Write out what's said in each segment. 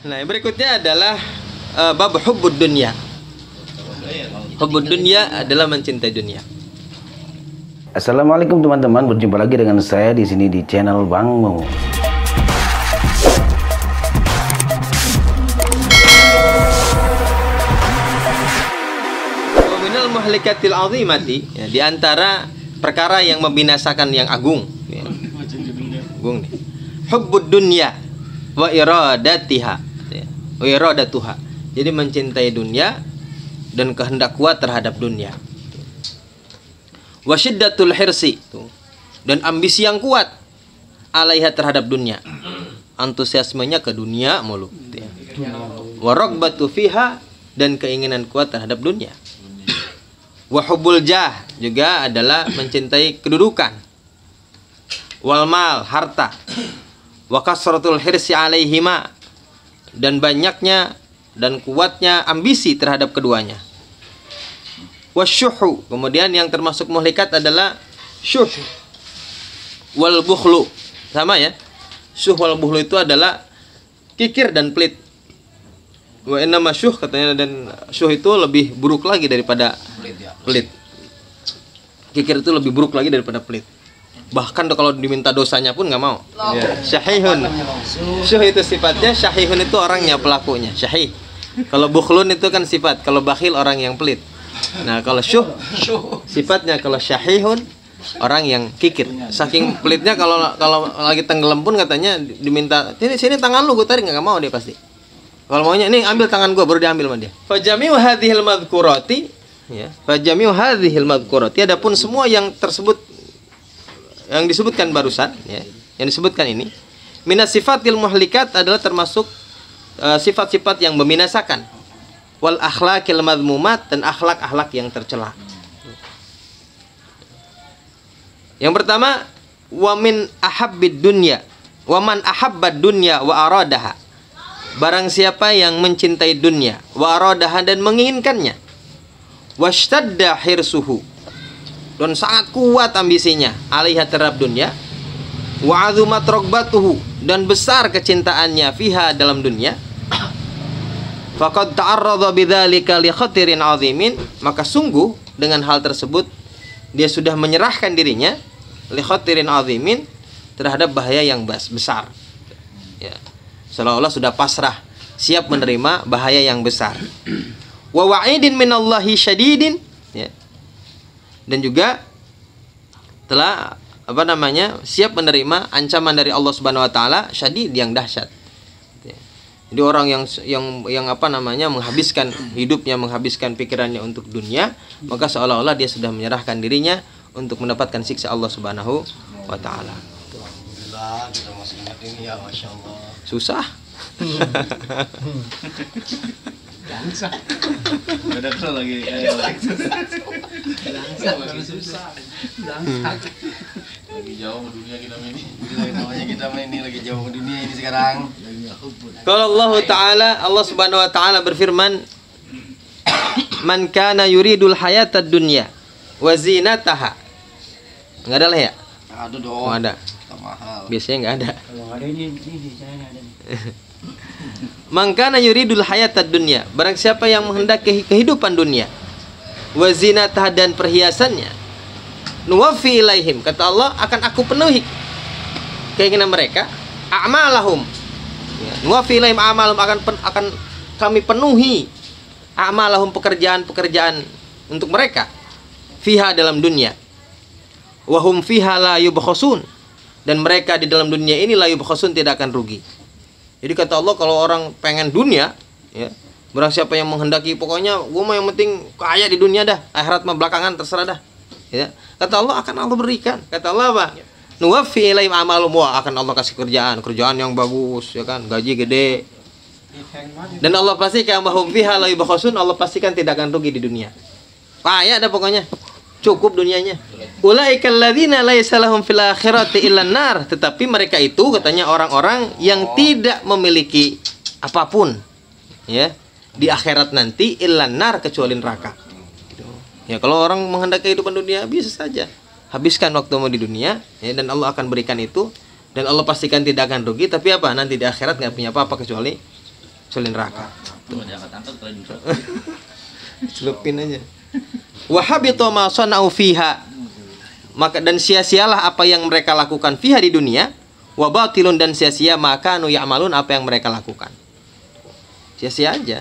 Nah, berikutnya adalah bab hubbud dunya. Hubbud dunya adalah mencintai dunia. Assalamualaikum teman-teman, berjumpa lagi dengan saya di sini di channel Bang Momo. Wa minal muhlikatil azimati, ya, di antara perkara yang membinasakan yang agung, ya. Agung nih. Hubbud dunya wa iradatiha, ya. Wa iradatuha. Jadi mencintai dunia dan kehendak kuat terhadap dunia. Wa syiddatul hirsi, dan ambisi yang kuat alaiha terhadap dunia. Antusiasmenya ke dunia mulu, ya. Wa ragbatu fiha, dan keinginan kuat terhadap dunia. Wa hubbul jah, juga adalah mencintai kedudukan. Wal mal, harta. Wa kasratul hirsi alaihima, dan banyaknya dan kuatnya ambisi terhadap keduanya. Wasyuhu, kemudian yang termasuk muhlikat adalah syuh wal bukhlu, sama ya. Syuh wal bukhlu itu adalah kikir dan pelit. Wa inna masyuh, katanya, dan syuh itu lebih buruk lagi daripada pelit. Kikir itu lebih buruk lagi daripada pelit. Bahkan kalau diminta dosanya pun nggak mau. Syahihun, syuh itu sifatnya, syahihun itu orangnya, pelakunya. Syahih. Kalau bukhlun itu kan sifat, kalau bakhil orang yang pelit. Nah, kalau syuh sifatnya, kalau syahihun orang yang kikir. Saking pelitnya, kalau lagi tenggelam pun katanya diminta, sini tangan lu, gue tarik, nggak mau dia pasti. Kalau maunya, nih ambil tangan gue, baru diambil sama dia. Fajami'u hadhil madhkurati, ya. Fajami'u hadhil madhkurati, adapun semua yang tersebut, yang disebutkan barusan, ya, yang disebutkan ini, minas sifatil muhlikat, adalah termasuk sifat-sifat yang membinasakan. Wal akhlaqil madhmumat, dan akhlak-akhlak yang tercela. Yang pertama, wa min ahabbid dunya, wa man ahabbad dunya wa aradaha. Barang siapa yang mencintai dunia, wa aradaha, dan menginginkannya, washtadda hirsuhu, dan sangat kuat ambisinya, alaiha terhadap dunia, wa azumat ragbatuhu, dan besar kecintaannya fiha dalam dunia, faqad ta'arradha bidzalika li khatirin 'azimin, maka sungguh dengan hal tersebut dia sudah menyerahkan dirinya li khatirin 'azimin, terhadap bahaya yang besar. Ya. Seolah-olah sudah pasrah, siap menerima bahaya yang besar. Wa wa'idin minallahi syadidin, ya. Dan juga telah siap menerima ancaman dari Allah Subhanahu wa taala, syadid, yang dahsyat. Jadi orang yang menghabiskan hidupnya, menghabiskan pikirannya untuk dunia, maka seolah-olah dia sudah menyerahkan dirinya untuk mendapatkan siksa Allah Subhanahu wa taala. Alhamdulillah, kita masih ingat ini ya, Masya Allah. Susah. Bangsa. Ada kalau lagi susah. Lagi jauh sama dunia kita ini. Namanya kita ini lagi jauh sama dunia ini sekarang. Kalau Allah Subhanahu wa taala berfirman, "Man kana yuridul hayatad dunya wa zinataha." Enggak ada lah ya? Ada dong. Oh, ada. Mahal. Biasanya enggak ada. Kalau ada ini di sana ada. Man kana yuridul hayatad dunya, barang siapa yang menghendaki kehidupan dunia, wa zinataha, dan perhiasannya, nuwaffi ilaihim, kata Allah, akan aku penuhi keinginan mereka, a'malahum. Nuwaffi ilaihim a'malahum, akan kami penuhi a'malahum, pekerjaan-pekerjaan untuk mereka, fiha, dalam dunia, wa hum fiha la yubkhasun, dan mereka di dalam dunia ini la yubkhasun, tidak akan rugi. Jadi kata Allah, kalau orang pengen dunia, ya, barang siapa yang menghendaki, pokoknya gue mah yang penting kaya di dunia dah, akhirat mah belakangan, terserah dah, ya. Kata Allah, akan Allah berikan. Kata Allah apa? Nuwaffi ilaihim a'malahum, akan Allah kasih kerjaan yang bagus, ya kan, gaji gede. Dan Allah pastikan bahwa fiha la yubkhasun, Allah pastikan tidak akan rugi di dunia. Kaya dah pokoknya, cukup dunianya. Ulaikal ladzina laisa lahum fil akhirati illan nar, tetapi mereka itu, katanya, orang-orang yang tidak memiliki apapun, ya, di akhirat nanti, illan nar, kecuali neraka. Ya, kalau orang menghendaki kehidupan dunia, bisa saja habiskan waktumu di dunia, ya, dan Allah akan berikan itu, dan Allah pastikan tidak akan rugi. Tapi apa? Nanti di akhirat nggak punya apa-apa kecuali kecuali neraka. Cuma diangkat-angkat kalau diusap. Celupin aja. Wa habita ma sana'u fiha. Maka dan sia-sialah apa yang mereka lakukan fiha di dunia, wa batilun dan sia-sia maka nu ya'malun apa yang mereka lakukan. Sia-sia aja.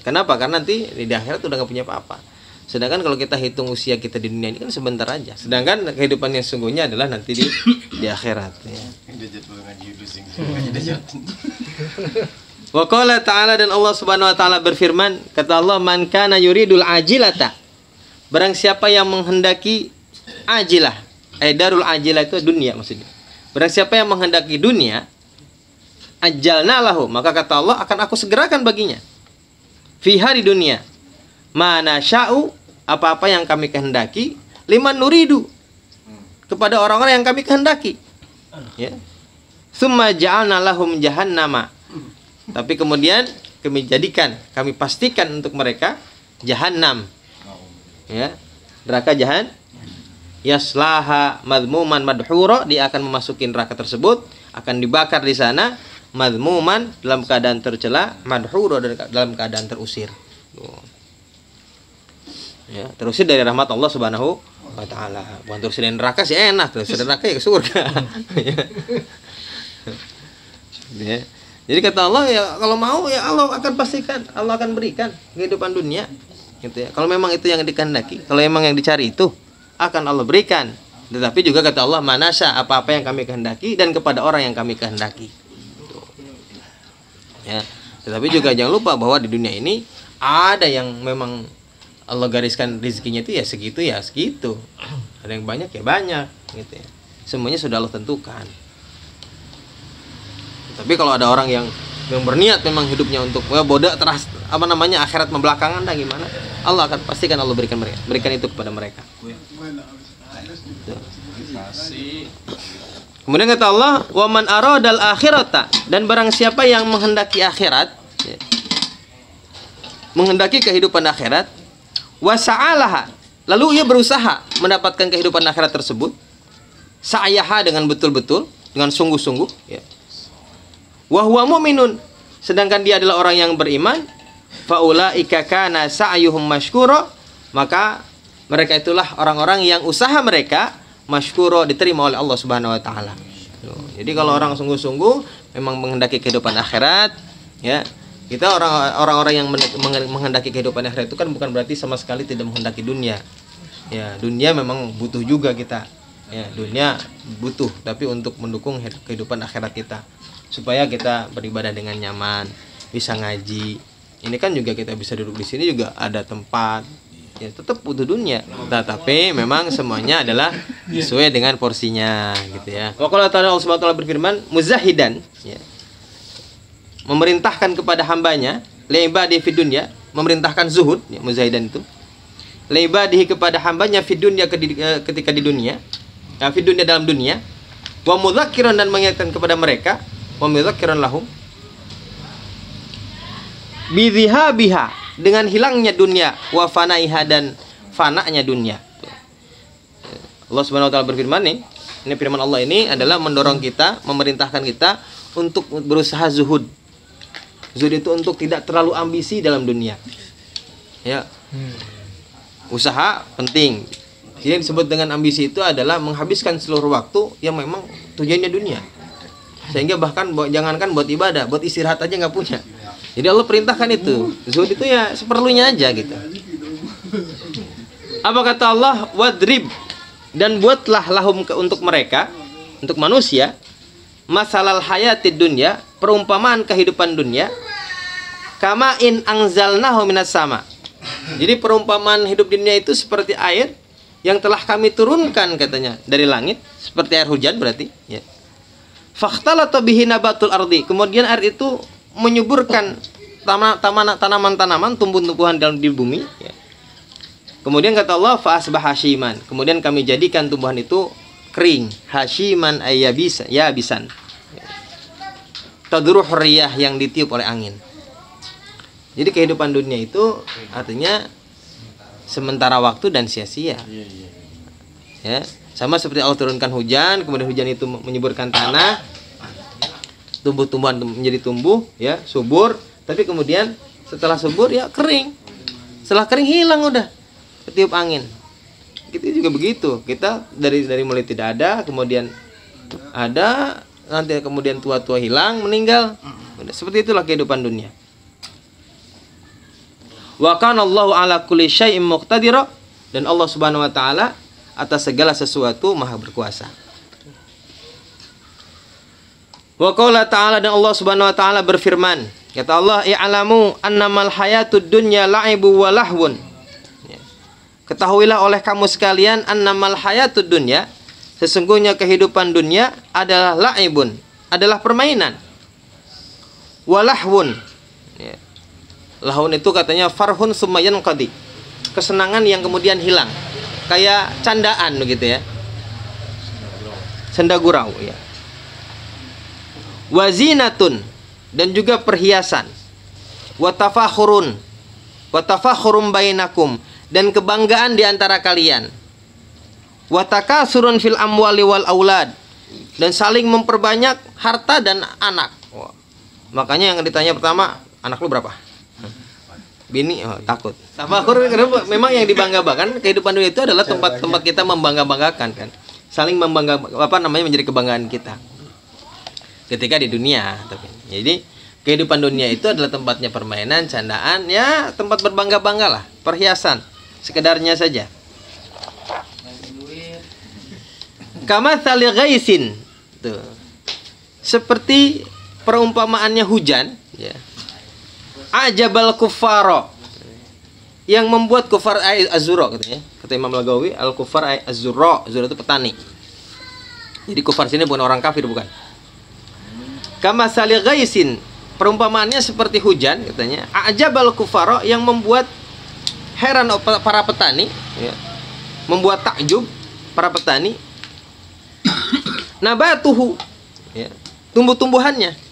Kenapa? Karena nanti di akhirat udah enggak punya apa-apa. Sedangkan kalau kita hitung usia kita di dunia ini kan sebentar aja. Sedangkan kehidupan yang sungguhnya adalah nanti di akhirat ya. Wa qala ta'ala dan Allah Subhanahu wa taala berfirman, kata Allah, man kana yuridul ajilata. Barang siapa yang menghendaki ajilah. Darul ajilah itu dunia maksudnya. Barang siapa yang menghendaki dunia, ajalna lahu, maka kata Allah akan aku segerakan baginya. Fiha di dunia. Mana sya'u, apa-apa yang kami kehendaki, liman nuridu, kepada orang-orang yang kami kehendaki. Ya. Summa ja'alna lahum jahannama. Tapi kemudian kami jadikan, kami pastikan untuk mereka jahannam. Ya. Neraka jahan. Yaslaha madmuman madhura, dia akan memasuki neraka tersebut, akan dibakar di sana, madmuman dalam keadaan tercela, madhura dalam keadaan terusir. Ya, terusir dari rahmat Allah Subhanahu wa taala. Bukan terusir dari neraka sih enak, terusir dari neraka ya ke surga. Ya. Jadi kata Allah ya kalau mau ya Allah akan pastikan, Allah akan berikan kehidupan dunia. Gitu ya. Kalau memang itu yang dikehendaki, kalau memang yang dicari itu akan Allah berikan. Tetapi juga kata Allah, manasya apa-apa yang kami kehendaki dan kepada orang yang kami kehendaki. Ya. Tetapi juga jangan lupa bahwa di dunia ini ada yang memang Allah gariskan rezekinya itu ya segitu. Ada yang banyak ya banyak gitu ya. Semuanya sudah Allah tentukan. Tapi kalau ada orang yang berniat memang hidupnya untuk bodoh teras akhirat membelakangan dah gimana? Allah akan pastikan Allah berikan itu kepada mereka. Kemudian kata Allah, wa man aradal akhirata, dan barang siapa yang menghendaki akhirat, ya, menghendaki kehidupan akhirat, wa sa'alaha, lalu ia berusaha mendapatkan kehidupan akhirat tersebut, sa'ayaha dengan betul-betul, dengan sungguh-sungguh, ya. Wa huwa mu'minun, sedangkan dia adalah orang yang beriman, faulaika kana sa'yuhum mashkura, maka mereka itulah orang-orang yang usaha mereka mashkura, diterima oleh Allah Subhanahu wa taala. Jadi kalau orang sungguh-sungguh memang menghendaki kehidupan akhirat, ya. Kita orang-orang yang menghendaki kehidupan akhirat itu kan bukan berarti sama sekali tidak menghendaki dunia. Ya, dunia memang butuh juga kita. Ya, dunia butuh, tapi untuk mendukung kehidupan akhirat kita. Supaya kita beribadah dengan nyaman, bisa ngaji. Ini kan juga kita bisa duduk di sini juga ada tempat. Ya, tetap butuh dunia. Tetapi memang semuanya adalah sesuai dengan porsinya gitu ya. Wa qala ta'ala, Allah Subhanahu wa taala berfirman, muzahidan, ya. Memerintahkan kepada hambanya, li'ibadihi fid dunya, memerintahkan zuhud, ya, muzahidan itu. Li'ibadihi kepada hambanya fid dunya, ketika di dunia, ya, fid dunya dalam dunia, wa mudzakiran, dan mengingatkan kepada mereka, wa mudzakiran lahum bidhihabiha, dengan hilangnya dunia, wa fanaiha, dan fananya dunia. Allah Subhanahu wa taala berfirman nih, ini firman Allah ini adalah mendorong kita, memerintahkan kita untuk berusaha zuhud. Zuhud itu untuk tidak terlalu ambisi dalam dunia. Ya. Usaha penting. Jadi yang disebut dengan ambisi itu adalah menghabiskan seluruh waktu yang memang tujuannya dunia. Sehingga bahkan jangankan buat ibadah, buat istirahat aja nggak punya. Jadi Allah perintahkan itu. Zuhud itu ya seperlunya aja gitu. Apa kata Allah? Wadrib, dan buatlah lahum untuk mereka, untuk manusia, masalal hayatid dunya, perumpamaan kehidupan dunia, kama in anzalnahu minas sama. Jadi perumpamaan hidup dunia itu seperti air yang telah kami turunkan katanya dari langit, seperti air hujan berarti, ya. Fakhtalata bihi nabatul ardi, kemudian air itu menyuburkan tanaman-tanaman, tumbuh-tumbuhan dalam di bumi, ya. Kemudian kata Allah, fa asbah hashiman, kemudian kami jadikan tumbuhan itu kering, hashiman yabisan, tadruh riyah, yang ditiup oleh angin. Jadi kehidupan dunia itu artinya sementara waktu dan sia-sia. Ya, sama seperti Allah turunkan hujan, kemudian hujan itu menyuburkan tanah, tumbuh-tumbuhan menjadi tumbuh, ya, subur, Tapi kemudian setelah subur ya kering. Setelah kering hilang udah. Ketiup angin. Kita juga begitu. Kita dari mulai tidak ada, kemudian ada, nanti kemudian tua-tua hilang, meninggal. Udah, seperti itulah kehidupan dunia. Wa kana Allahu ala kulli syai'in muqtadira, dan Allah Subhanahu wa taala atas segala sesuatu maha berkuasa. Wa qala ta'ala, dan Allah Subhanahu wa taala berfirman, kata Allah, i'lamu annamal hayatud dunya la'ibu wa lahwun. Ketahuilah oleh kamu sekalian, annamal hayatud dunya, sesungguhnya kehidupan dunia adalah la'ibun, adalah permainan. Wa lahwun. Ya. Lahun itu katanya farhun summa yanqadi. Kesenangan yang kemudian hilang. Kayak candaan begitu ya. Senda gurau ya. Wazinatun, dan juga perhiasan. Watafakhurun, watafakhurum bainakum, dan kebanggaan di antara kalian. Watakasurun fil amwali wal aulad, dan saling memperbanyak harta dan anak. Wah. Makanya yang ditanya pertama, anak lu berapa? Bini, takut. Tafakhur memang yang dibangga-banggakan. Kehidupan dunia itu adalah tempat kita membangga-banggakan kan. Saling menjadi kebanggaan kita. Ketika di dunia, tapi jadi kehidupan dunia itu adalah tempatnya permainan, candaan, ya tempat berbangga-bangga lah, perhiasan, sekedarnya saja. Kama tsali ghaisin, tuh. Seperti perumpamaannya hujan, ya. Ajabal kuffara, yang membuat kufar azura katanya. Kata Imam Lagawi, al kufar azura, azura itu petani. Jadi kufar sini bukan orang kafir, bukan. Kama tsali ghaisin, perumpamaannya seperti hujan katanya. Ajabal kuffara, yang membuat heran para petani, ya. Membuat takjub para petani. Nabatuhu, ya. Tumbuh-tumbuhannya.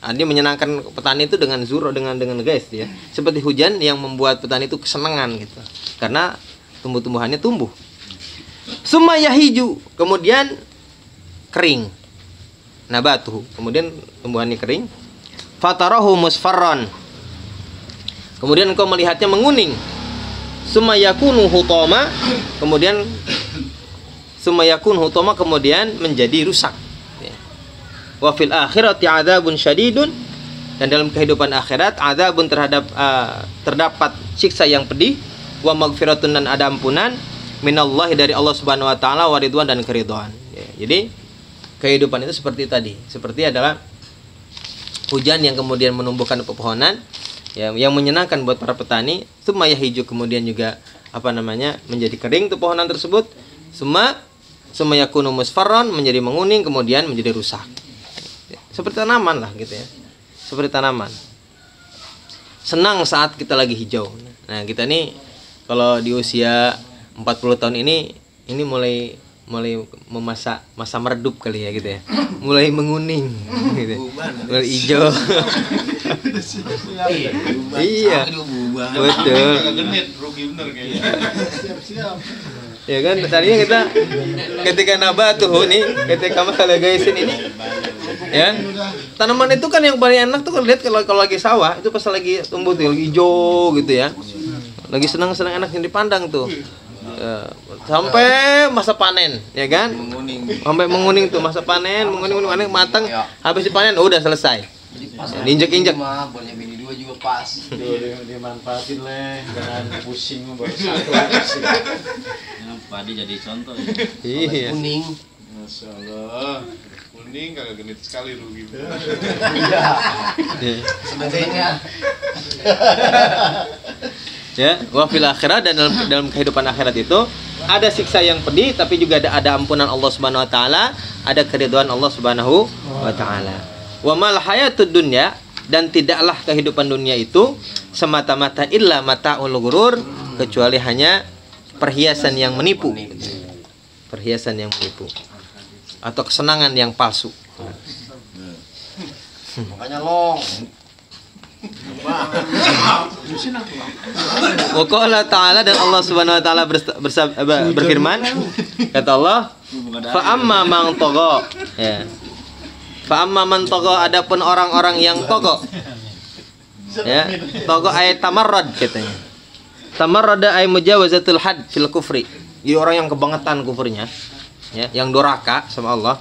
Dia menyenangkan petani itu dengan zuro, dengan guys ya. Seperti hujan yang membuat petani itu kesenangan gitu. Karena tumbuh-tumbuhannya tumbuh. Summa yahiju, kemudian kering. Nabatuhu, kemudian tumbuhannya kering. Fatarahu musfarran, kemudian engkau melihatnya menguning. Summa yakunu hutama, kemudian kemudian menjadi rusak. Wa fil akhirati adzabun syadidun, dan dalam kehidupan akhirat adzabun terdapat siksa yang pedih. Wa maghfiratun, dan ada ampunan minallahi, dari Allah Subhanahu wa taala, wa ridwan, dan keridhaan. Ya, jadi kehidupan itu seperti tadi, seperti adalah hujan yang kemudian menumbuhkan pepohonan, ya, yang menyenangkan buat para petani. Summa yahiju, kemudian juga menjadi kering tuh pohonan tersebut. Summa yakunu musfarran, menjadi menguning, kemudian menjadi rusak. Seperti tanaman lah gitu ya. Seperti tanaman. Senang saat kita lagi hijau. Nah, kita nih kalau di usia 40 tahun ini mulai masa meredup kali ya gitu ya. Mulai menguning gitu. Mulai hijau. Iya. Betul. Ya kan, tadinya kita ketika nabatuh nih, ketika masalah gaisin ini, ya, tanaman itu kan yang paling enak tuh kalau lihat kalau lagi sawah itu pas lagi tumbuh tuh lagi hijau gitu ya, lagi senang-senang enak yang dipandang tuh, ya, sampai masa panen, ya kan, sampai menguning tuh masa panen, menguning matang, habis dipanen udah selesai, ya, diinjek-injek. Boleh bini dua juga pas. Dimanfaatin leh, jangan pusing membawa satu. Padi jadi contoh ya. Iya. Kuning. Masya Allah. Kuning kagak genit sekali rugi. Iya. Sebenarnya. Ya, wa fil akhirah, dan dalam kehidupan akhirat itu ada siksa yang pedih, tapi juga ada ampunan Allah Subhanahu wa taala, ada keridhaan Allah Subhanahu wa taala. Wa mal hayatud dunya, dan tidaklah kehidupan dunia itu semata-mata illa mata'ul ghurur, kecuali hanya perhiasan yang menipu. Perhiasan yang menipu atau kesenangan yang palsu. Makanya long. Wa qala ta'ala, dan Allah Subhanahu wa taala berfirman, kata Allah, fa amma man tagha, ya. Fa amma man tagha, adapun orang-orang yang tagha, Ya, togo ay tamarrad katanya. Tamarrada ay mujawazatul had fil kufri. Jadi orang yang kebangetan kufurnya, ya, yang doraka sama Allah.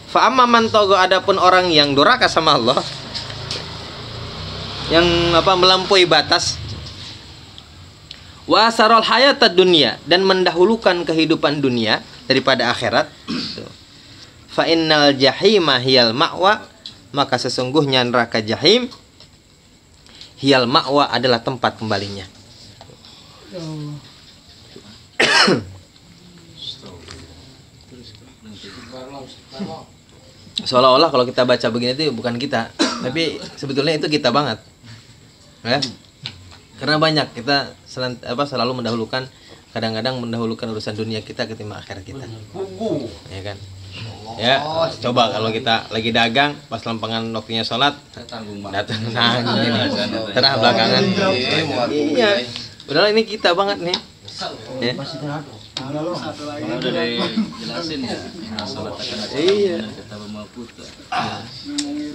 Fa amma man togo, adapun orang yang doraka sama Allah, yang melampaui batas, wa asarul hayatad dunya, dan mendahulukan kehidupan dunia daripada akhirat. Fa innal jahima hiyal ma'wa, maka sesungguhnya neraka jahim hiyal ma'wa adalah tempat kembalinya. Seolah-olah kalau kita baca begini itu bukan kita, tapi sebetulnya itu kita banget, ya. Karena banyak kita selalu mendahulukan, kadang-kadang mendahulukan urusan dunia kita ketimbang akhirat kita, ya kan? Ya, coba kalau kita lagi dagang, pas lempengan waktunya sholat, datang ini, terah belakangan. Iya, padahal ini kita banget nih. Ya. Udah dijelasin ya. Salat akan Iya. kita bermaputa.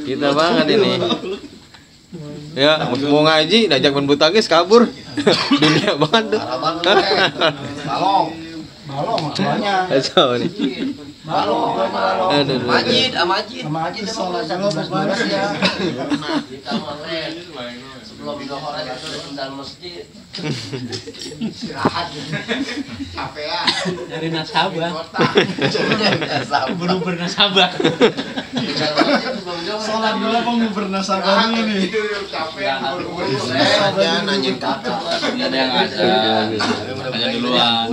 Kita banget ini. Ya, mau ngaji, diajak main bulu tangkis kabur. Dunia banget tuh. Balong makanya. Kacau nih. Balong. Aduh. Majid sholat dulu beres ya. Kita mulai sebelum dohor itu dalam masjid. Istirahat. Capek ya. Dari nasabah. Belum bernasabah. Sholat dulu kok mau bernasabah ini. Capek. Nanyain kakak. Ada yang ada. Makanya duluan.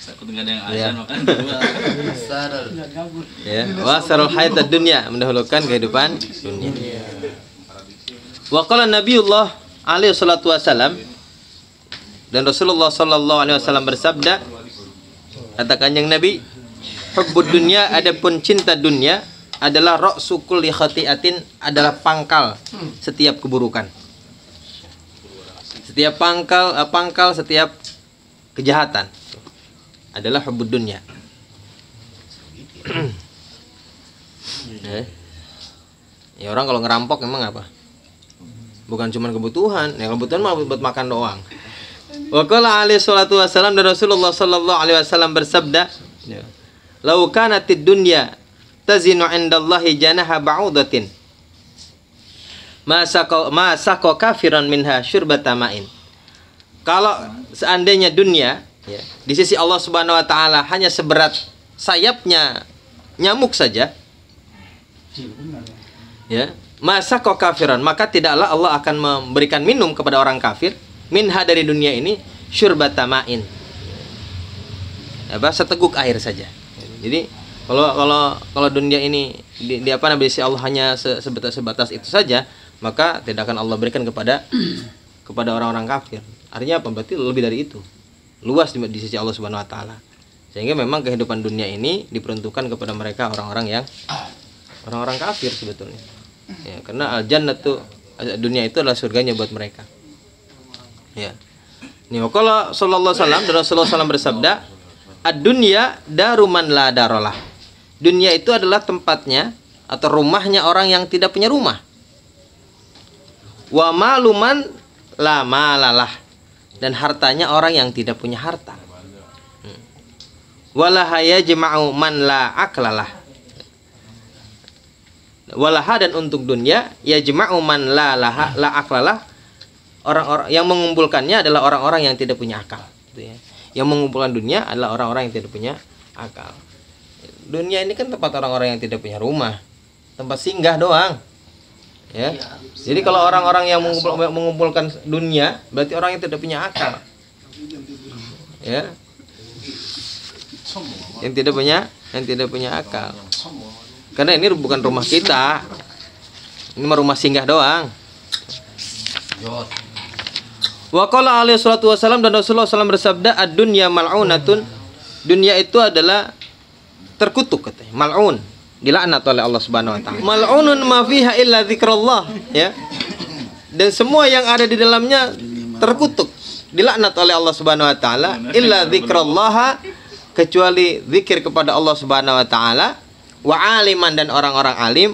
Takut nggak ada yang azan, makanya duluan. Ya, wasarul hayatad dunya, mendahulukan kehidupan dunia. Wa qala Nabiullah alaihi salatu wasalam, dan Rasulullah sallallahu alaihi wasallam bersabda, kata Kanjeng Nabi, hubbud dunya, adapun cinta dunia adalah ra'su kulli khati'atin, adalah pangkal setiap keburukan. Setiap pangkal setiap kejahatan adalah hubbud dunya. Ya, orang kalau ngerampok emang apa? Bukan cuma kebutuhan, ya kebutuhan mah buat makan doang. Wa qala alaihi salatu wasallam, dan Rasulullah sallallahu alaihi wasallam bersabda, "Lau kanatid dunya tazinu 'indallahi janaha ba'udatin, ma saqa kafiran minha syurbata ma'in." Kalau seandainya dunia, ya, di sisi Allah Subhanahu wa taala hanya seberat sayapnya nyamuk saja, ya, masa kok kafiran, maka tidaklah Allah akan memberikan minum kepada orang kafir minha, dari dunia ini, syurbata ma'in, seteguk air saja. Jadi kalau dunia ini di sisi Allah hanya sebatas itu saja, maka tidak akan Allah berikan kepada orang-orang kafir. Artinya apa? Berarti lebih dari itu, luas di sisi Allah Subhanahu wa taala. Sehingga memang kehidupan dunia ini diperuntukkan kepada mereka orang-orang kafir sebetulnya. Ya, karena al-jannatu, dunia itu adalah surganya buat mereka. Ya. Ini kalau sallallahu alaihi wasallam, dan Rasulullah SAW bersabda, ad-dunya daru man la daralah. Dunia itu adalah tempatnya atau rumahnya orang yang tidak punya rumah. Wa maluman la malalah, dan hartanya orang yang tidak punya harta. Walaha yajma'u man la aklalah. Walaha, dan untuk dunia, yajma'u man la aklalah, orang-orang yang mengumpulkannya adalah orang-orang yang tidak punya akal, gitu ya. Yang mengumpulkan dunia adalah orang-orang yang tidak punya akal. Dunia ini kan tempat orang-orang yang tidak punya rumah, tempat singgah doang, ya. Jadi kalau orang-orang yang mengumpulkan dunia, berarti orang yang tidak punya akal, ya, yang tidak punya akal. Karena ini bukan rumah kita, ini mah rumah singgah doang. Wa qala alaihi salatu wasallam, dan Rasulullah SAW bersabda, ad-dunya mal'unatun, dunia itu adalah terkutuk, katanya, mal'un, dilaknat oleh Allah Subhanahu wa taala. Mal'unun ma fiha illa dzikrullah, ya. Dan semua yang ada di dalamnya terkutuk, dilaknat oleh Allah Subhanahu wa taala, illa dzikrullah, kecuali zikir kepada Allah Subhanahu wa taala, wa aliman, dan orang-orang alim,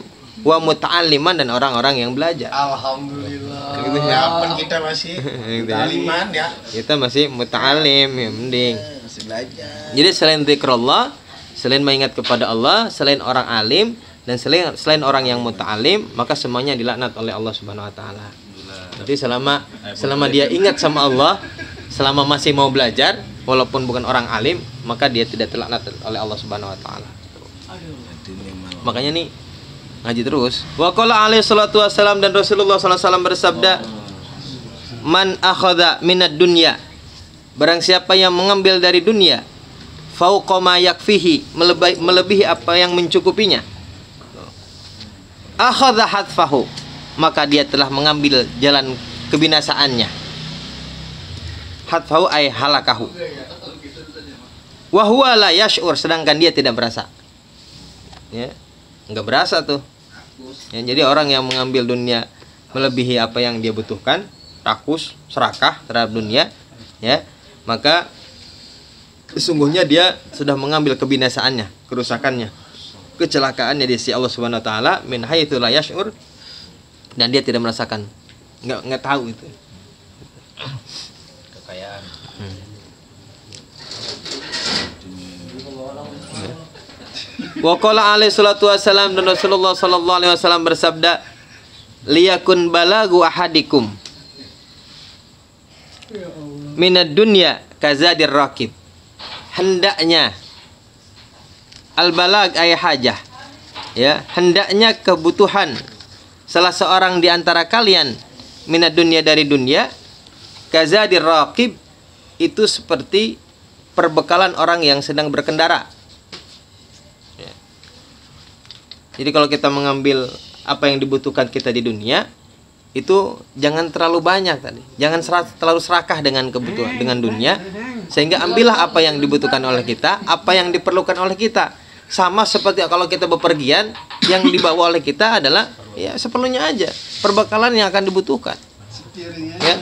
wa muta'alliman, dan orang-orang yang belajar. Alhamdulillah. Gitu ya. Kapan kita masih Gitu ya. taliman ya? Kita masih muta'allim, ya mending. Masih belajar. Jadi selain zikrullah, selain mengingat kepada Allah, selain orang alim, dan selain orang yang muta'alim, maka semuanya dilaknat oleh Allah Subhanahu wa taala. Jadi selama dia ingat sama Allah, selama masih mau belajar walaupun bukan orang alim, maka dia tidak terlaknat oleh Allah Subhanahu wa taala. Makanya nih ngaji terus. Wa qala alaihi salatu wassalam, dan Rasulullah sallallahu alaihi wasallam bersabda, "Man akhadha minad dunya," barang siapa yang mengambil dari dunia, fauqa ma yakfihi, melebihi apa yang mencukupinya, akhadha hatfahu, maka dia telah mengambil jalan kebinasaannya. Hatfahu ay halakahu. Wa huwa la yash'ur, sedangkan dia tidak berasa. Ya, enggak berasa tuh. Ya, jadi orang yang mengambil dunia melebihi apa yang dia butuhkan, rakus, serakah terhadap dunia, ya, maka sesungguhnya dia sudah mengambil kebinasaannya, kerusakannya, kecelakaannya di sisi Allah Subhanahu wa taala, min haitsu la yash'ur, dan dia tidak merasakan, nggak tahu itu Kekayaan. Wa qala alaihi salatu wassalam, dan Rasulullah sallallahu alaihi wasallam bersabda, liyakun balagu ahadikum minad dunya kazadir rakib. Hendaknya al balag ay hajah, ya, hendaknya kebutuhan salah seorang di antara kalian minad dunya, dari dunia, kazadir rakib, itu seperti perbekalan orang yang sedang berkendara. Jadi kalau kita mengambil apa yang dibutuhkan kita di dunia, itu jangan terlalu banyak tadi. Jangan terlalu serakah dengan kebutuhan, dengan dunia, sehingga ambillah apa yang dibutuhkan oleh kita, apa yang diperlukan oleh kita. Sama seperti kalau kita bepergian, yang dibawa oleh kita adalah ya seperlunya aja, perbekalan yang akan dibutuhkan. Ya.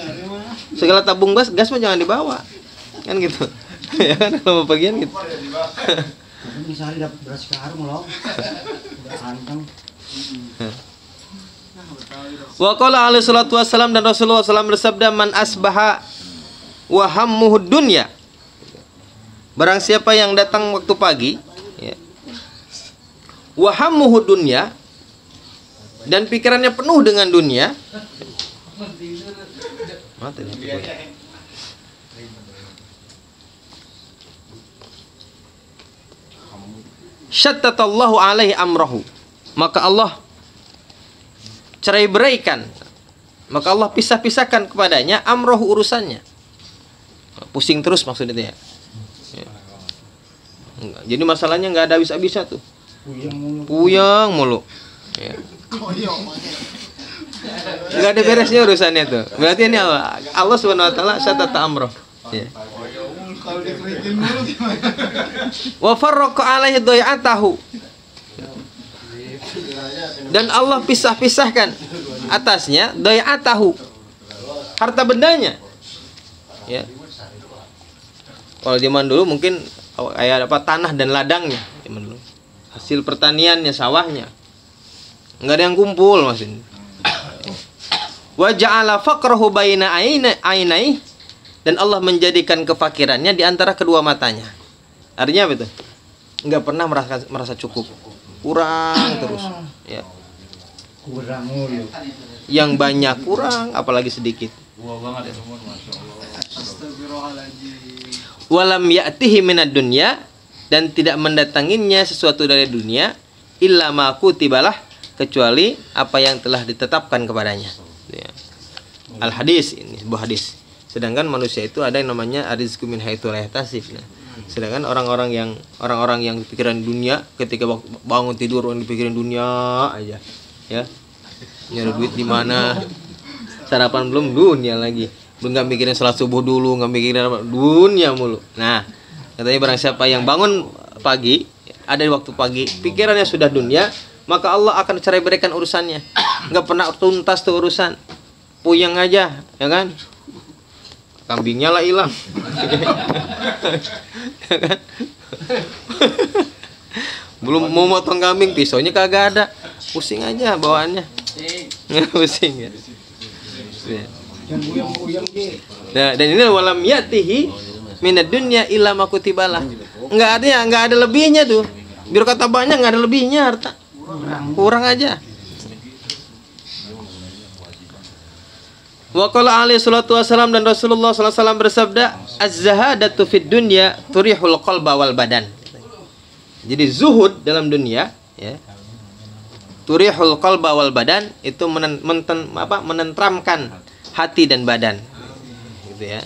Segala tabung gas mah jangan dibawa. Kan gitu. Ya kan kalau bepergian gitu. Misalnya dapat beras karung loh, udah anteng. Wa qala alaihi salatu wassalam, dan Rasulullah SAW bersabda, man asbaha wa hammuhu dunya, barang siapa yang datang waktu pagi, ya, wa hammuhu dunya, dan pikirannya penuh dengan dunia, syattatallahu alaihi amrahu, maka Allah cerai beraikan, maka Allah pisah-pisahkan kepadanya amrohu, urusannya. Pusing terus maksudnya ya. Jadi masalahnya nggak ada habis-habisnya tuh. Puyeng mulu. Ya. Nggak ada beresnya urusannya tuh. Berarti ini Allah Subhanahu wa taala syatata amroh. Ya. Kalau dikerikin dulu gimana? Wa farraqa alaihi dayatahu, dan Allah pisah-pisahkan atasnya dayatahu, harta bendanya. Ya. Kalau zaman dulu mungkin kayak apa, tanah dan ladangnya zaman dulu. Hasil pertaniannya, sawahnya. Enggak ada yang kumpul maksudnya. Wa ja'ala faqrahu baina ainai, dan Allah menjadikan kefakirannya di antara kedua matanya. Artinya apa itu? Enggak pernah merasa cukup. Kurang terus, ya. Kurang mulu. Yang banyak kurang, apalagi sedikit. Buah banget ya semua, masya Allah. Astagfirullahaladzim. Walam ya'tihi minad dunya, dan tidak mendatanginya sesuatu dari dunia, illa ma kutibalah, kecuali apa yang telah ditetapkan kepadanya. Ya. Al hadis, ini sebuah hadis. Sedangkan manusia itu ada yang namanya arizqu min haitsu la yahtasib. Nah, sedangkan orang-orang yang pikiran dunia, ketika bangun tidur orang dipikirin dunia aja, ya, nyari duit di mana, sarapan belum, dunia lagi, belum, nggak mikirin salat subuh dulu, nggak mikirin apa, dunia mulu. Nah, katanya barang siapa yang bangun pagi, ada di waktu pagi, pikirannya sudah dunia, maka Allah akan cerai berikan urusannya, nggak pernah tuntas tuh urusan, puyeng aja, ya kan? Kambingnya lah hilang. Belum mau motong kambing, pisaunya kagak ada. Pusing aja bawaannya. Pusing ya. Yang buyang-buyang dia. Nah, dan ini walam yatihi minad dunya illa ma kutibalah. Enggak ada lebihnya tuh. Biar kata banyak enggak ada lebihnya harta. Kurang aja. Wa qala alaihi salatu wasalam, dan Rasulullah sallallahu alaihi wasallam bersabda, az-zahadatu fid dunya turihul qalba wal badan. Jadi zuhud dalam dunia ya. Turihul qalba wal badan itu menentramkan hati dan badan. Gitu ya.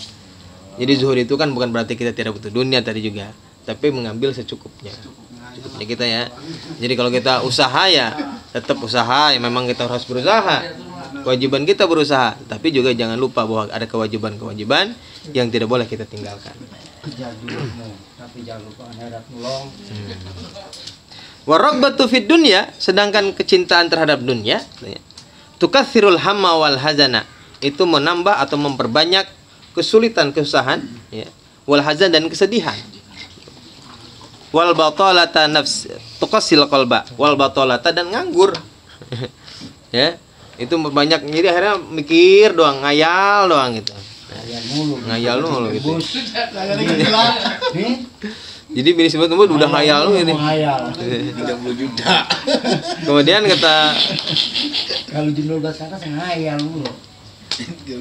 Jadi zuhud itu kan bukan berarti kita tidak butuh dunia tadi juga, tapi mengambil secukupnya. Cukupnya kita ya. Jadi kalau kita usaha ya tetap usaha, ya memang kita harus berusaha. Kewajiban kita berusaha, tapi juga jangan lupa bahwa ada kewajiban-kewajiban yang tidak boleh kita tinggalkan. Tapi jangan lupa akhirat mulong. Waraghbatu fid dunya, sedangkan kecintaan terhadap dunia, tukatsirul hamma wal hazana, itu menambah atau memperbanyak kesulitan, kesusahan, ya. Wal hazan, dan kesedihan. Wal batalata nafs, tuqassil qalba, wal batalata, dan nganggur. Ya. Itu banyak, jadi akhirnya mikir doang, ngayal doang gitu. Ngayal mulu gitu. Jadi bini sebut-sebut udah ngayal lu ini. 30 juta. Kemudian kata Kalau di 12 sana ngayal mulu.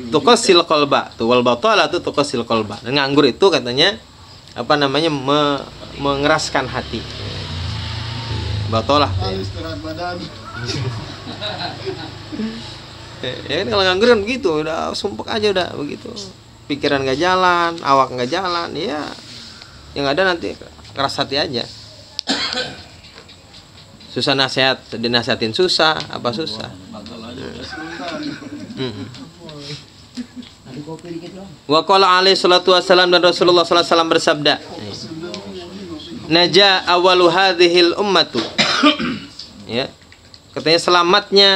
tuqassil qalba, tuh wal batala tuh tuqassil qalba. Dan nganggur itu katanya apa namanya, mengeraskan hati. Batalah. Istirahat badan. Ya kan kalau nganggur kan begitu, udah sumpek aja udah begitu. Pikiran nggak jalan, awak nggak jalan, ya yang ada nanti keras hati aja. Susah nasihat, dinasehatin susah, apa susah. Wa qala alaihi salatu wassalam, dan Rasulullah sallallahu alaihi wasallam bersabda, naja awalu hadhil ummatu. Ya. Katanya selamatnya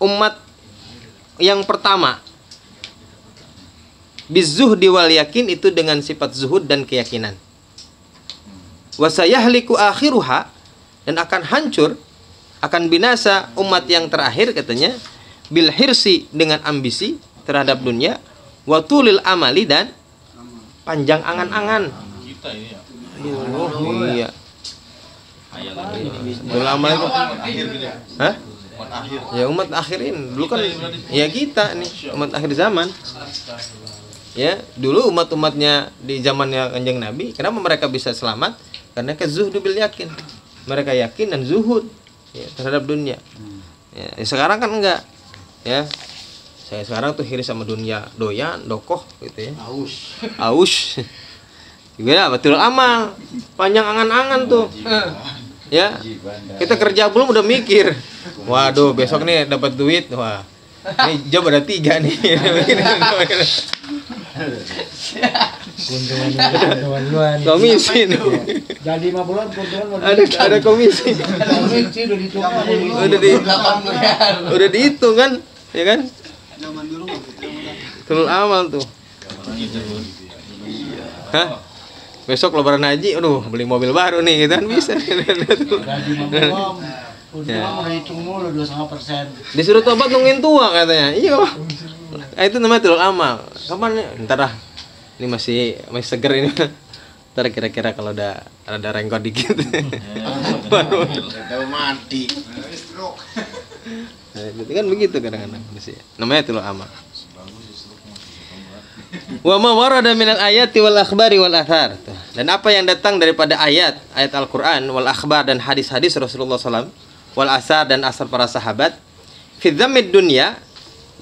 umat yang pertama bizuhdi wal yakin, itu dengan sifat zuhud dan keyakinan. Wa sayahliku akhiruha, dan akan hancur, akan binasa umat yang terakhir katanya bil hirsi, dengan ambisi terhadap dunia, wa tulil amali, dan panjang angan-angan. Kita ini ya. Oh iya. Tulil amal itu Akhir gitu ya. hah? Umat akhir. Ya umat akhirin dulu kan ya kita nih umat akhir zaman. Ya, dulu umat-umatnya di zamannya Kanjeng Nabi, kenapa mereka bisa selamat? Karena kezuhdu bil yakin. Mereka yakin dan zuhud ya, terhadap dunia. Ya, sekarang kan enggak. Ya. Saya sekarang tuh iri sama dunia, doyan, dokoh gitu ya. Aus. Gimana betul amal. Panjang angan-angan tuh. Ya. Kita kerja belum udah mikir. Waduh, besok nih dapat duit. Wah. Ini job ada 3 nih. Keuntungan Komisi. jadi 5 bulan keuntungan Ada komisi. komisi udah dihitung. Udah dihitung kan? Ya kan? Tulul amal tuh. Hah? Besok lebaran haji, aduh beli mobil baru nih, gitu kan bisa. Jadi 5 bulan keuntungan udah hitung mulu 2,5%. Disuruh tobat nungguin tua katanya. Iya. Itu namanya tulul amal. Kapan nih? Ntar lah. Ini masih seger ini. Ntar kira-kira kalau udah ada rengkot dikit. Baru mati. Nah, itu kan begitu kadang-kadang manusia. Namanya tulul amal. Wa ma warada minal ayati wal akhbari wal athar. Dan apa yang datang daripada ayat Al-Qur'an, wal akhbar, dan hadis-hadis Rasulullah SAW, wal asar, dan asar para sahabat, fi dhammid dunya,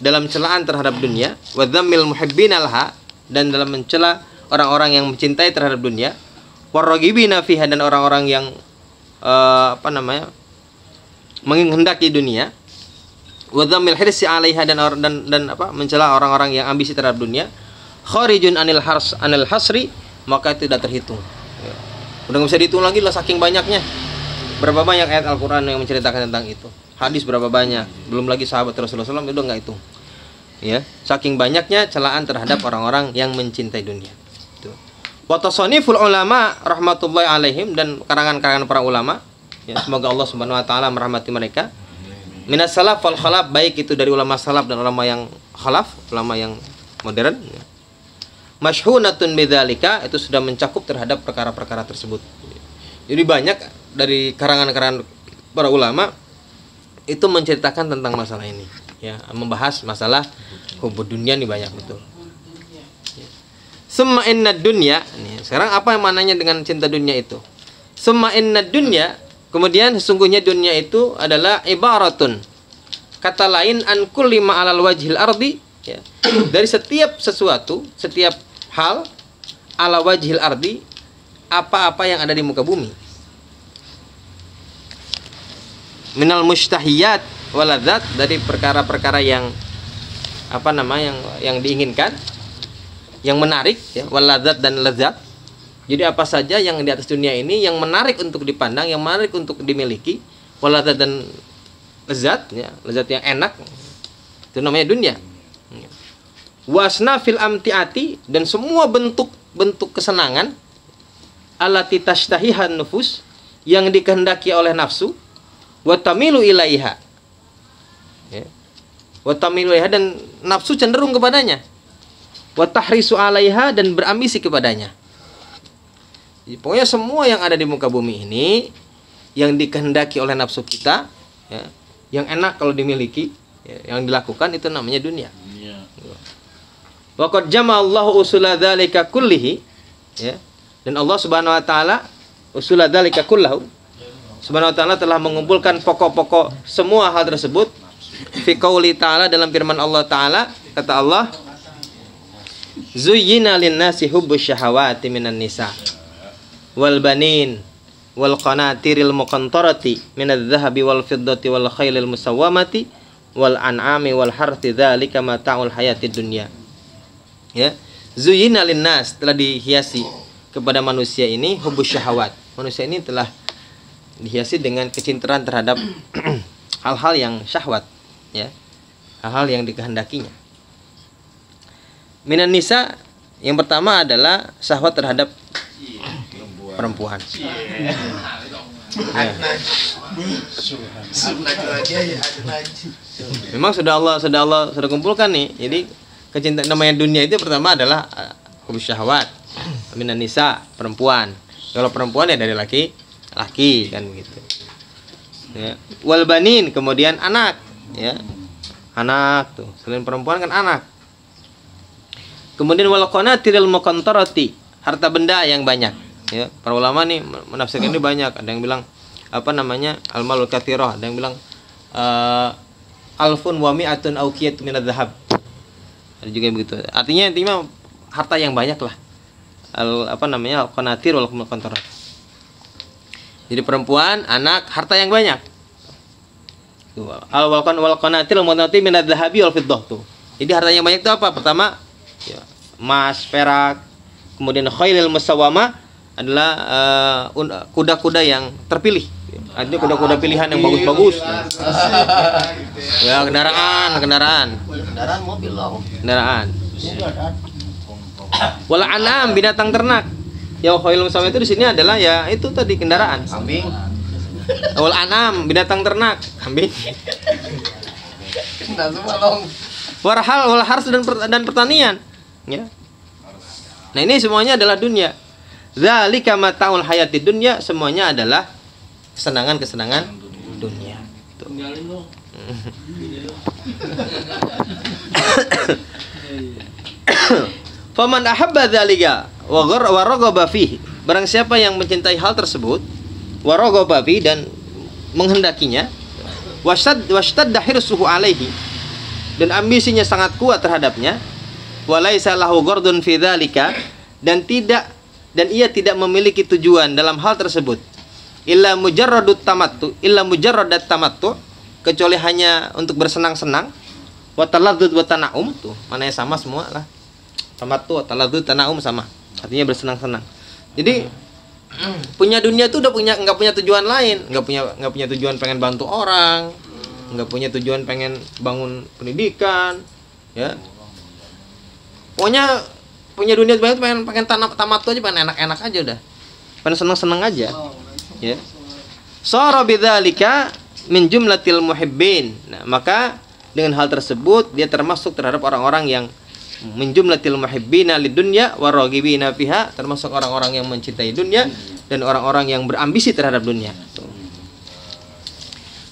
dalam celaan terhadap dunia, wa dhammil muhibbina laha, dan dalam mencela orang-orang yang mencintai terhadap dunia, warragibina fiha, dan orang-orang yang menghendaki dunia, wa dhammil hirsi 'alaiha, dan mencela orang-orang yang ambisi terhadap dunia, kharijun anil hasri, maka itu tidak terhitung. Ya. Udah nggak bisa dihitung lagi lah saking banyaknya. Berapa banyak ayat Al-Quran yang menceritakan tentang itu? Hadis berapa banyak? Belum lagi sahabat Rasulullah SAW, itu nggak hitung. Ya, saking banyaknya celaan terhadap orang-orang yang mencintai dunia. Itu. Wa tasanniful ulama rahmatullahi alaihim, dan karangan-karangan para ulama, ya, semoga Allah Subhanahu wa taala merahmati mereka. Minas salaf wal khalaf, baik itu dari ulama salaf dan ulama yang khalaf, ulama yang modern, ya. Masyhunatun bidzalika, itu sudah mencakup terhadap perkara-perkara tersebut. Jadi banyak dari karangan-karangan para ulama itu menceritakan tentang masalah ini, ya, membahas masalah hubud dunia ini banyak betul. Summa inna dunya, sekarang apa yang mananya dengan cinta dunia itu? Summa inna dunya, kemudian sesungguhnya dunia itu adalah ibaratun, kata lain, an kulli ma alal wajhil ardi, ya, dari setiap sesuatu, setiap hal, ala wajhil ardi, apa-apa yang ada di muka bumi, minal mustahiyat waladzat, dari perkara-perkara yang apa namanya, yang diinginkan, yang menarik, ya, waladzat dan lezat. Jadi apa saja yang di atas dunia ini yang menarik untuk dipandang, yang menarik untuk dimiliki, waladzat dan lezat, ya, lezat yang enak, itu namanya dunia. Wasna fil amtiati, dan semua bentuk kesenangan, allati tashtahihan nufus, yang dikehendaki oleh nafsu, wa tamilu ilaiha, ya, wa tamilu ilaiha, dan nafsu cenderung kepadanya, wa tahrisu alaiha, dan berambisi kepadanya. Jadi, pokoknya semua yang ada di muka bumi ini yang dikehendaki oleh nafsu kita, ya, yang enak kalau dimiliki, ya, yang dilakukan, itu namanya dunia. Wa qad jama'allahu usula dzalika kullihi, ya, dan Allah Subhanahu wa taala usula dzalika kullahu, Subhanahu wa taala telah mengumpulkan pokok-pokok semua hal tersebut fi qauli ta'ala, dalam firman Allah taala, kata Allah, zuyyina lin-nasi hubbus syahawati minan nisa wal banin wal qanatiril muqantarati minadz zahabi wal fiddati wal khailil musawwamati wal an'ami wal harthi dzalika mata'ul hayatid dunya. Ya, zuyyina linnas, telah dihiasi kepada manusia ini hubbus syahawat. Manusia ini telah dihiasi dengan kecintaan terhadap hal-hal yang syahwat, ya, hal-hal yang dikehendakinya. Minan nisa, yang pertama adalah syahwat terhadap perempuan. Ya. Memang sudah kumpulkan nih. Jadi kecintaan namanya dunia itu pertama adalah hubbus syahwat. Minan nisa, perempuan. Kalau perempuan ya dari laki kan begitu. Ya. Wal banin, kemudian anak, ya. Anak tuh, selain perempuan kan anak. Kemudian wal qanatiril muqantarati, harta benda yang banyak, ya. Para ulama nih menafsirkan ini banyak. Ada yang bilang apa namanya? Al malul katsirah, ada yang bilang alfun wa mi'atun awqiyat min adz-dzahab. Ada juga begitu. Artinya intinya harta yang banyak lah. Apa namanya? Qanatir wal muqantarat. Jadi perempuan, anak, harta yang banyak. Tuh, wal qanatir wal muqantarati min adz-dzahabi wal fiddah tuh. Jadi harta yang banyak itu apa? Pertama, ya, emas, perak. Kemudian khailil musawwama adalah kuda-kuda yang terpilih. Artinya kuda-kuda pilihan yang bagus-bagus. Ya, kendaraan mobil loh. Kendaraan. Wala anam, binatang ternak. Ya, khailul musawwama itu di sini adalah ya itu tadi kendaraan. Kambing. Wala anam, binatang ternak, kambing. Wal hars dan pertanian. Ya. Nah, ini semuanya adalah dunia. Zalika mata'ul hayatid dunya, semuanya adalah kesenangan-kesenangan dunia. Tuh. Faman ahabba dzalika wa raghaba fihi, barang siapa yang mencintai hal tersebut, wa raghaba fihi, dan menghendakinya, washtadda hirsuhu alaihi, dan ambisinya sangat kuat terhadapnya, walaisa lahu ghardun fi dzalika, dan ia tidak memiliki tujuan dalam hal tersebut, illa mujarradat tamattu, kecuali hanya untuk bersenang-senang, wa taladzuz wa tana'um, tuh mananya sama semua lah. Tamattu, taladzuz, tana'um sama, artinya bersenang-senang. Jadi punya dunia itu udah nggak punya tujuan lain, nggak punya tujuan pengen bantu orang, nggak punya tujuan pengen bangun pendidikan, ya. Pokoknya punya dunia banyak, pengen tamat tuh aja, pengen enak-enak aja udah. Pengen seneng-seneng aja. Ya. Sara bidzalika min jumlatil muhibbin. Nah, maka dengan hal tersebut dia termasuk terhadap orang-orang yang min jumlatil muhibbina lidunya wa raghibina fiha, termasuk orang-orang yang mencintai dunia dan orang-orang yang berambisi terhadap dunia.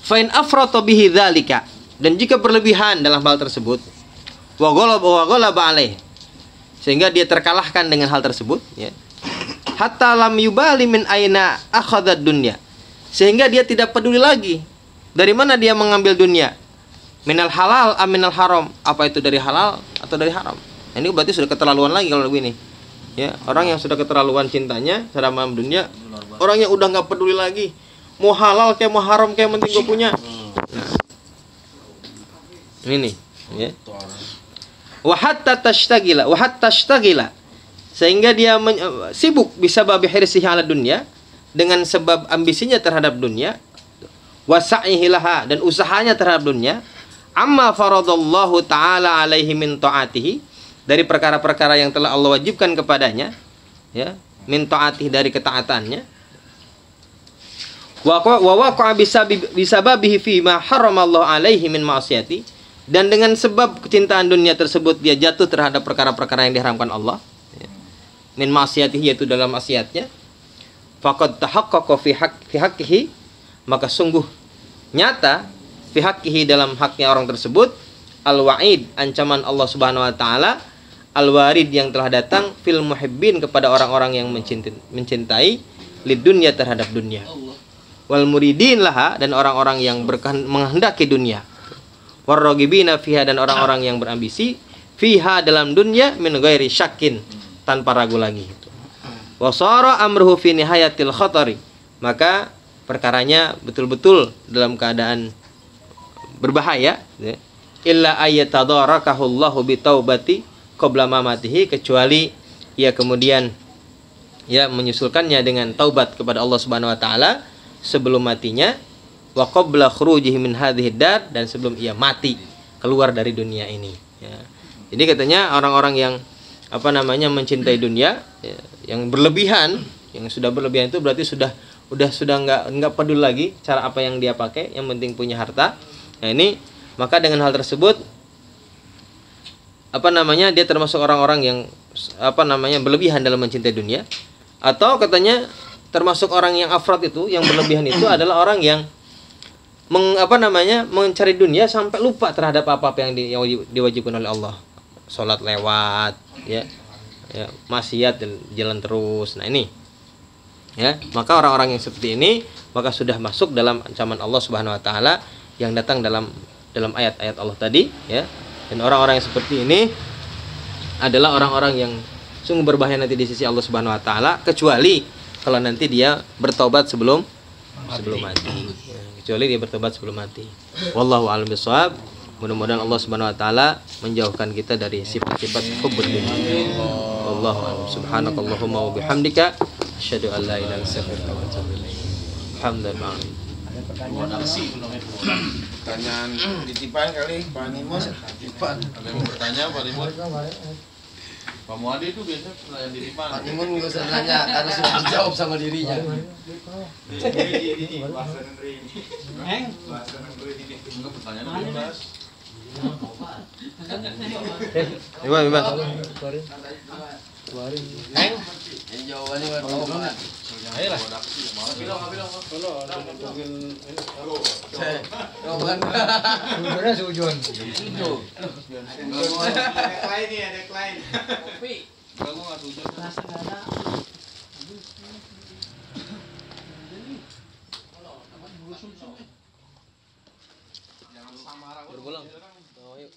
Fa in afrata bihi dzalika, dan jika berlebihan dalam hal tersebut, wa ghalaba alaih, sehingga dia terkalahkan dengan hal tersebut, ya. Hatta lam yubali min aina akhadha dunya, sehingga dia tidak peduli lagi dari mana dia mengambil dunia. Minal halal am minal haram, apa itu dari halal atau dari haram. Nah, ini berarti sudah keterlaluan lagi kalau begini. Ya, orang yang sudah keterlaluan cintanya sama dunia, orang yang udah nggak peduli lagi mau halal kayak mau haram kayak penting gue punya. Nah, ini nih, ya. Wa hatta tashtagila, sehingga dia sibuk bisa babi hirsihi ala dunya, dengan sebab ambisinya terhadap dunia, wa sa'ihi laha, dan usahanya terhadap dunia, amma faradallahu ta'ala alaihi min ta'atihi, dari perkara-perkara yang telah Allah wajibkan kepadanya, ya, min ta'atihi, dari ketaatannya, wa waqa'a bisababihi fi ma haramallahu alaihi min ma'siyati, dan dengan sebab kecintaan dunia tersebut dia jatuh terhadap perkara-perkara yang diharamkan Allah, ya. Min ma'siyatihi, yaitu dalam maksiatnya, faqad tahaqqaqa fi haqqihi, maka sungguh nyata fi haqqihi, dalam haknya orang tersebut, al-wa'id, ancaman Allah Subhanahu wa taala, al-warid, yang telah datang fil muhibbin, kepada orang-orang yang mencintai lid dunya, terhadap dunia, wal muridin laha, dan orang-orang yang menghendaki dunia, warragibina fiha, dan orang-orang yang berambisi fiha, dalam dunia, min ghairi syakin, tanpa ragu lagi. Wasara amruhu fi nihayatil khatari, maka perkaranya betul-betul dalam keadaan berbahaya, ya. Illa ayyatadarakahu Allahu bi taubati qabla mamatihi, kecuali ia kemudian ya menyusulkannya dengan taubat kepada Allah Subhanahu wa taala sebelum matinya, wa qabla khurujihi min hadhihi dar, dan sebelum ia mati keluar dari dunia ini, ya. Jadi katanya orang-orang yang mencintai dunia, ya, yang berlebihan, yang sudah berlebihan itu berarti sudah nggak peduli lagi cara apa yang dia pakai, yang penting punya harta. Nah, ini maka dengan hal tersebut dia termasuk orang-orang yang berlebihan dalam mencintai dunia, atau katanya termasuk orang yang afrad itu, yang berlebihan itu adalah orang yang mencari dunia sampai lupa terhadap apa-apa yang diwajibkan oleh Allah. Salat lewat, ya maksiat dan jalan terus. Nah, ini, ya, maka orang-orang yang seperti ini maka sudah masuk dalam ancaman Allah Subhanahu wa taala yang datang dalam ayat-ayat Allah tadi, ya. Dan orang-orang yang seperti ini adalah orang-orang yang sungguh berbahaya nanti di sisi Allah Subhanahu wa taala, kecuali kalau nanti dia bertobat sebelum mati. Ya, kecuali dia bertobat sebelum mati. Wallahu a'lam bishawab. Mudah-mudahan Allah Subhanahu wa taala menjauhkan kita dari sifat-sifat hubbud dunya. Wallahu a'lam. Subhanakallahumma wa bihamdika asyhadu an la ilaha illa anta astaghfiruka wa atubu ilaik. Alhamdulillah. Pertanyaan titipan kali Pak Nimun. Titipan. Ada yang mau bertanya Pak Limun? Pak Muadi itu biasanya pertanyaan titipan. Pak Nimun nggak usah nanya karena sudah dijawab sama dirinya. Enggak, pertanyaan bebas. Bebas. Yang jawabannya Pak. Ayolah. Sujun. Bergulang. Oh, yuk.